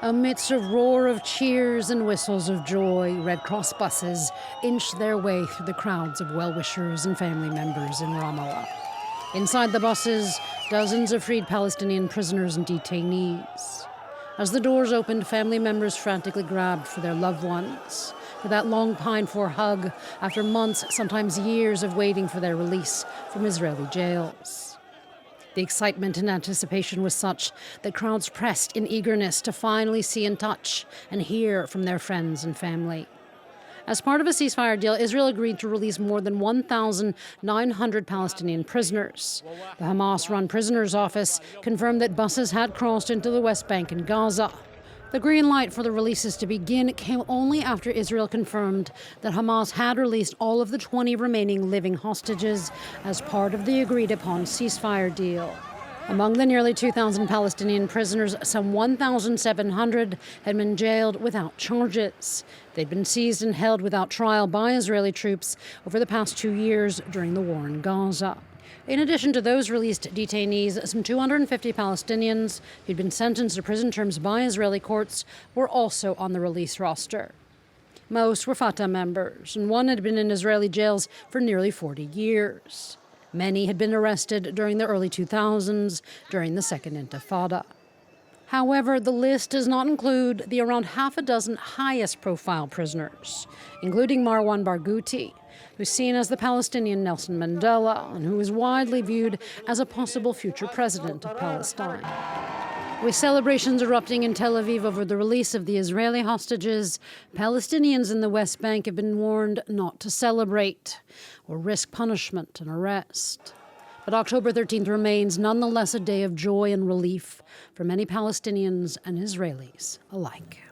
Amidst a roar of cheers and whistles of joy, Red Cross buses inched their way through the crowds of well-wishers and family members in Ramallah. Inside the buses, dozens of freed Palestinian prisoners and detainees. As the doors opened, family members frantically grabbed for their loved ones, for that long pined-for hug after months, sometimes years, of waiting for their release from Israeli jails. The excitement and anticipation was such that crowds pressed in eagerness to finally see and touch and hear from their friends and family. As part of a ceasefire deal, Israel agreed to release more than 1,900 Palestinian prisoners. The Hamas-run prisoners' office confirmed that buses had crossed into the West Bank and Gaza. The green light for the releases to begin came only after Israel confirmed that Hamas had released all of the 20 remaining living hostages as part of the agreed-upon ceasefire deal. Among the nearly 2,000 Palestinian prisoners, some 1,700 had been jailed without charges. They'd been seized and held without trial by Israeli troops over the past 2 years during the war in Gaza. In addition to those released detainees, some 250 Palestinians who'd been sentenced to prison terms by Israeli courts were also on the release roster. Most were Fatah members, and one had been in Israeli jails for nearly 40 years. Many had been arrested during the early 2000s during the Second Intifada. However, the list does not include the around half a dozen highest-profile prisoners, including Marwan Barhghouti, who's seen as the Palestinian Nelson Mandela and who is widely viewed as a possible future president of Palestine. With celebrations erupting in Tel Aviv over the release of the Israeli hostages, Palestinians in the West Bank have been warned not to celebrate or risk punishment and arrest. But October 13th remains nonetheless a day of joy and relief for many Palestinians and Israelis alike.